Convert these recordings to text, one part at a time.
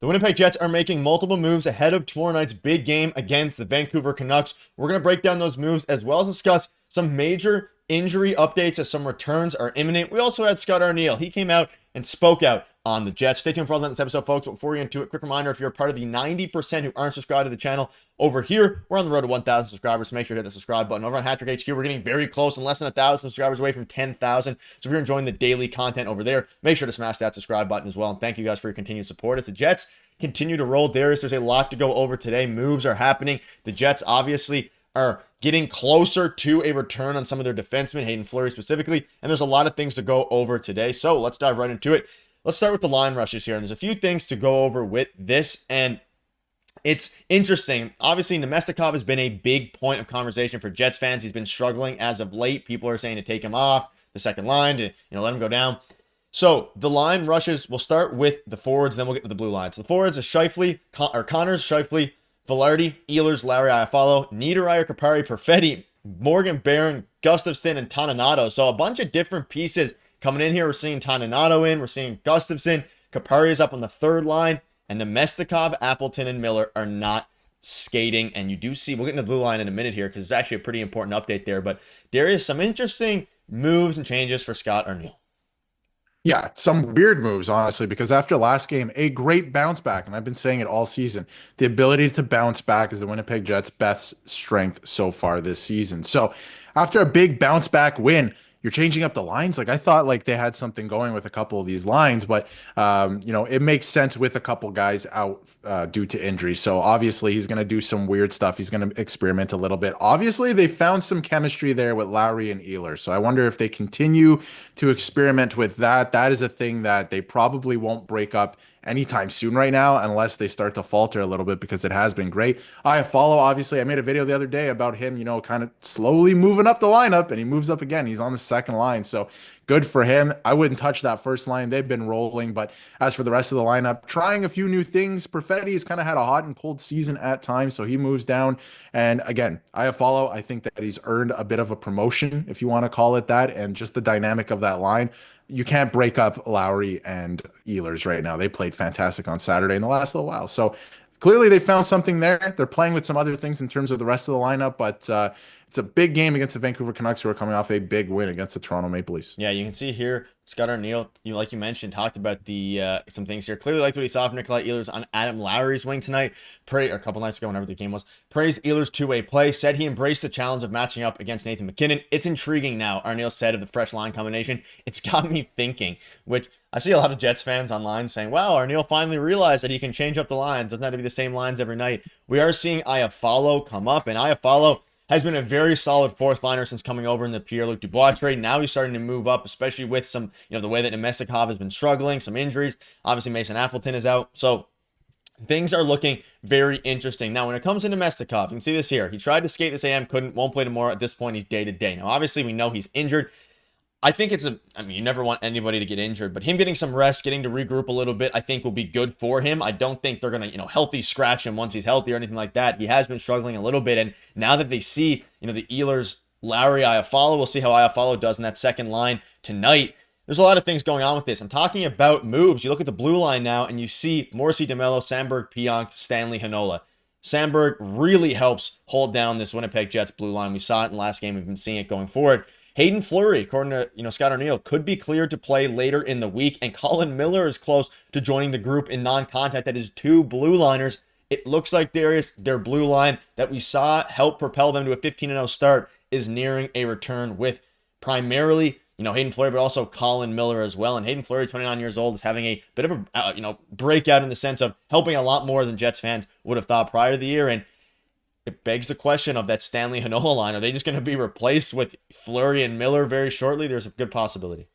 The Winnipeg Jets are making multiple moves ahead of tomorrow night's big game against the Vancouver Canucks. We're going to break down those moves as well as discuss some major injury updates as some returns are imminent. We also had Scott Arniel. He came out and spoke out on the Jets. Stay tuned for all that in this episode, folks. But before we get into it, quick reminder, if you're a part of the 90% who aren't subscribed to the channel over here, we're on the road to 1,000 subscribers, so make sure to hit the subscribe button. Over on Hattrick HQ, we're getting very close and less than 1,000 subscribers away from 10,000. So if you're enjoying the daily content over there, make sure to smash that subscribe button as well. And thank you guys for your continued support as the Jets continue to roll. Darius, there's a lot to go over today. Moves are happening. The Jets obviously are getting closer to a return on some of their defensemen, Hayden Fleury specifically, and there's a lot of things to go over today. So let's dive right into it. Let's start with the line rushes here, and there's a few things to go over with this, and it's interesting. Obviously, Nemestikov has been a big point of conversation for Jets fans. He's been struggling as of late. People are saying to take him off the second line, to let him go down. So the line rushes, we'll start with the forwards, then we'll get to the blue lines. So the forwards are Scheifele, Connors, Scheifele, Velarde, Ehlers, Larry Iafallo, Niederreiter, Kupari, Perfetti, Morgan Barron, Gustafsson, and Toninato. So a bunch of different pieces coming in here. We're seeing Toninato in, we're seeing Gustafsson, Kupari is up on the third line, and Nemestikov, Appleton, and Miller are not skating. And you do see, we'll get into the blue line in a minute here because it's actually a pretty important update there. But there is some interesting moves and changes for Scott Arniel. Yeah, some weird moves, honestly, because after last game, a great bounce back, and I've been saying it all season, the ability to bounce back is the Winnipeg Jets' best strength so far this season. So after a big bounce back win, you're changing up the lines. Like I thought like they had something going with a couple of these lines, but it makes sense with a couple guys out due to injury. So obviously he's going to do some weird stuff. He's going to experiment a little bit. Obviously they found some chemistry there with Lowry and Ehlers. So I wonder if they continue to experiment with that. That is a thing that they probably won't break up anytime soon right now, unless they start to falter a little bit, because it has been great. Obviously, I made a video the other day about him, kind of slowly moving up the lineup, and he moves up again. He's on the second line, so good for him. I wouldn't touch that first line. They've been rolling, but as for the rest of the lineup, trying a few new things. Perfetti has kind of had a hot and cold season at times, so he moves down. And again, Iafallo, I think that he's earned a bit of a promotion, if you want to call it that, and just the dynamic of that line. You can't break up Lowry and Ehlers right now. They played fantastic on Saturday in the last little while. So clearly they found something there. They're playing with some other things in terms of the rest of the lineup, but it's a big game against the Vancouver Canucks, who are coming off a big win against the Toronto Maple Leafs. Yeah, you can see here, Scott Arniel, like you mentioned, talked about the some things here. Clearly liked what he saw from Nikolai Ehlers on Adam Lowry's wing tonight. Or a couple nights ago, whenever the game was. Praised Ehlers' two-way play. Said he embraced the challenge of matching up against Nathan MacKinnon. It's intriguing now, Arniel said, of the fresh line combination. It's got me thinking, which I see a lot of Jets fans online saying, wow, Arniel finally realized that he can change up the lines. Doesn't have to be the same lines every night. We are seeing Iafallo come up, and Iafallo has been a very solid fourth liner since coming over in the Pierre-Luc Dubois trade. Now he's starting to move up, especially with some, the way that Nemestikov has been struggling, some injuries. Obviously, Mason Appleton is out. So things are looking very interesting. Now, when it comes to Nemestikov, you can see this here. He tried to skate this AM, won't play tomorrow. At this point, he's day-to-day. Now, obviously, we know he's injured. I think you never want anybody to get injured, but him getting some rest, getting to regroup a little bit, I think will be good for him. I don't think they're going to, healthy scratch him once he's healthy or anything like that. He has been struggling a little bit, and now that they see, the Ehlers, Lowry, Iafallo, we'll see how Iafallo does in that second line tonight. There's a lot of things going on with this. I'm talking about moves. You look at the blue line now, and you see Morrissey, DeMello, Sandberg, Pionk, Stanley, Heinola. Sandberg really helps hold down this Winnipeg Jets blue line. We saw it in the last game. We've been seeing it going forward. Hayden Fleury, according to Scott Arniel, could be cleared to play later in the week, and Colin Miller is close to joining the group in non-contact. That is two blue liners. It looks like Darius, their blue line that we saw help propel them to a 15-0 start, is nearing a return with primarily Hayden Fleury, but also Colin Miller as well. And Hayden Fleury, 29 years old, is having a bit of a breakout in the sense of helping a lot more than Jets fans would have thought prior to the year. And it begs the question of that Stanley Heinola line. Are they just going to be replaced with Fleury and Miller very shortly? There's a good possibility.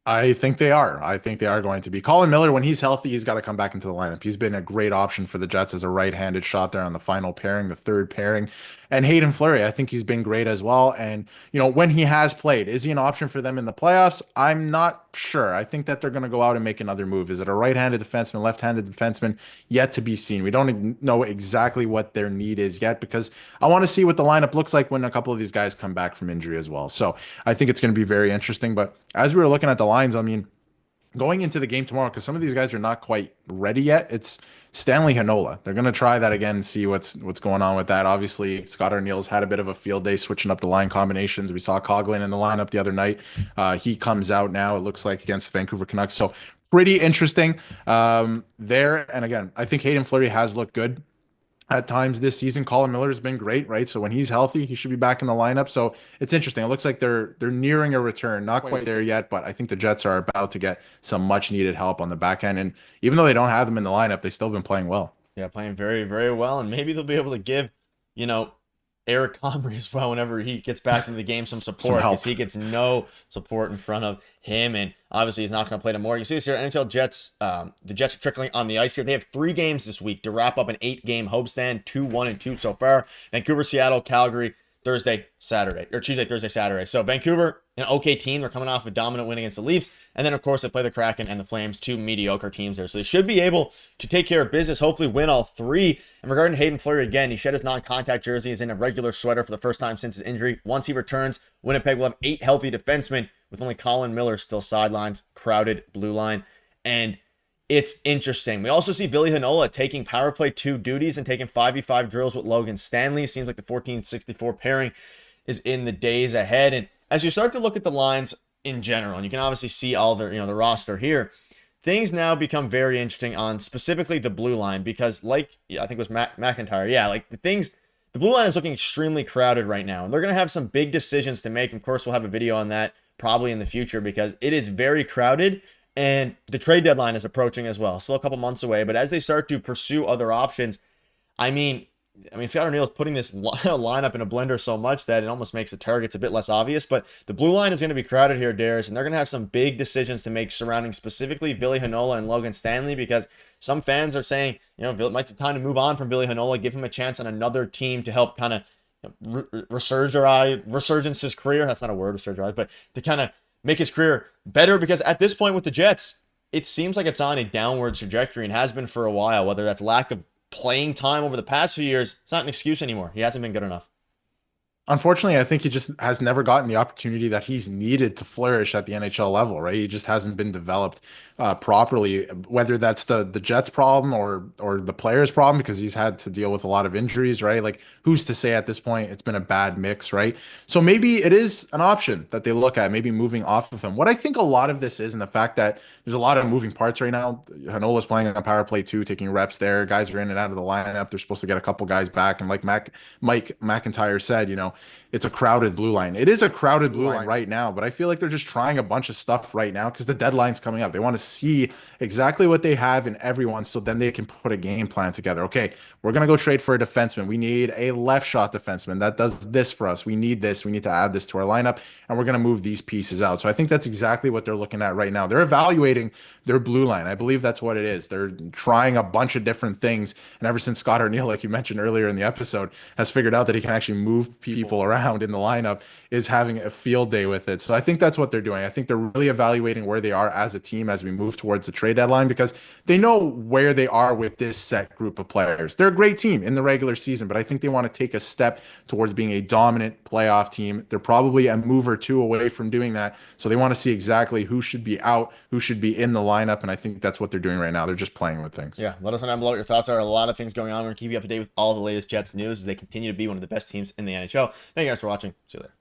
I think they are. I think they are going to be. Colin Miller, when he's healthy, he's got to come back into the lineup. He's been a great option for the Jets as a right-handed shot there on the final pairing, the third pairing. And Hayden Fleury, I think he's been great as well. And, when he has played, is he an option for them in the playoffs? I'm not sure. I think that they're going to go out and make another move. Is it a right-handed defenseman, left-handed defenseman? Yet to be seen. We don't know exactly what their need is yet, because I want to see what the lineup looks like when a couple of these guys come back from injury as well. So I think it's going to be very interesting. But as we were looking at the lines, going into the game tomorrow, because some of these guys are not quite ready yet, it's Stanley Hanola. They're going to try that again and see what's going on with that. Obviously, Scott Arniel's had a bit of a field day switching up the line combinations. We saw Coughlin in the lineup the other night. He comes out now, it looks like, against the Vancouver Canucks. So pretty interesting there. And again, I think Hayden Fleury has looked good at times this season. Colin Miller's been great, right? So when he's healthy, he should be back in the lineup. So it's interesting. It looks like they're nearing a return. Not quite there yet, but I think the Jets are about to get some much needed help on the back end. And even though they don't have them in the lineup, they've still been playing well. Yeah, playing very, very well. And maybe they'll be able to give, you know, Eric Comrie as well whenever he gets back into the game some support, because he gets no support in front of him, and obviously he's not going to play tomorrow. You see this here, NHL Jets, the Jets are trickling on the ice here. They have 3 games this week to wrap up an 8-game homestand, 2-1-2 so far. Vancouver, Seattle, Calgary, Thursday, Saturday, or Tuesday, Thursday, Saturday. So Vancouver, an okay team. They're coming off a dominant win against the Leafs. And then, of course, they play the Kraken and the Flames, 2 mediocre teams there. So they should be able to take care of business, hopefully win all 3. And regarding Hayden Fleury, again, he shed his non-contact jersey. He's in a regular sweater for the first time since his injury. Once he returns, Winnipeg will have 8 healthy defensemen, with only Colin Miller still sidelines, crowded blue line. And it's interesting. We also see Ville Heinola taking power play 2 duties and taking 5v5 drills with Logan Stanley. Seems like the 14-64 pairing is in the days ahead. And as you start to look at the lines in general, and you can obviously see all the, the roster here, things now become very interesting on specifically the blue line, because like, I think it was McIntyre. Yeah, like the blue line is looking extremely crowded right now, and they're going to have some big decisions to make. Of course, we'll have a video on that probably in the future, because it is very crowded. And the trade deadline is approaching as well. Still a couple months away. But as they start to pursue other options, I mean, Scott Arniel is putting this lineup in a blender so much that it almost makes the targets a bit less obvious. But the blue line is going to be crowded here, Darius, and they're going to have some big decisions to make surrounding specifically Ville Heinola and Logan Stanley, because some fans are saying, it might be time to move on from Ville Heinola, give him a chance on another team to help kind of resurgence his career. That's not a word, resurgence, but to kind of make his career better, because at this point with the Jets, it seems like it's on a downward trajectory and has been for a while. Whether that's lack of playing time over the past few years, it's not an excuse anymore. He hasn't been good enough. Unfortunately, I think he just has never gotten the opportunity that he's needed to flourish at the NHL level, right? He just hasn't been developed properly, whether that's the Jets problem or the players problem, because he's had to deal with a lot of injuries, right? Like, who's to say at this point? It's been a bad mix, right? So maybe it is an option that they look at, maybe moving off of him. What I think a lot of this is, and the fact that there's a lot of moving parts right now. Hanola's playing on power play 2, taking reps there. Guys are in and out of the lineup. They're supposed to get a couple guys back, and like Mike McIntyre said, it's a crowded blue line. It is a crowded blue line right now, but I feel like they're just trying a bunch of stuff right now because the deadline's coming up. They want to see exactly what they have in everyone, so then they can put a game plan together. Okay, we're going to go trade for a defenseman. We need a left shot defenseman that does this for us. We need this. We need to add this to our lineup, and we're going to move these pieces out. So I think that's exactly what they're looking at right now. They're evaluating their blue line. I believe that's what it is. They're trying a bunch of different things. And ever since Scott Arniel, like you mentioned earlier in the episode, has figured out that he can actually move people around in the lineup, is having a field day with it. So I think that's what they're doing. I think they're really evaluating where they are as a team as we move towards the trade deadline, because they know where they are with this set group of players. They're a great team in the regular season, but I think they want to take a step towards being a dominant playoff team. They're probably a move or two away from doing that. So they want to see exactly who should be out, who should be in the lineup. And I think that's what they're doing right now. They're just playing with things. Yeah, let us know down below what your thoughts are. A lot of things going on. We're going to keep you up to date with all the latest Jets news as they continue to be one of the best teams in the NHL. Thank you guys for watching. See you later.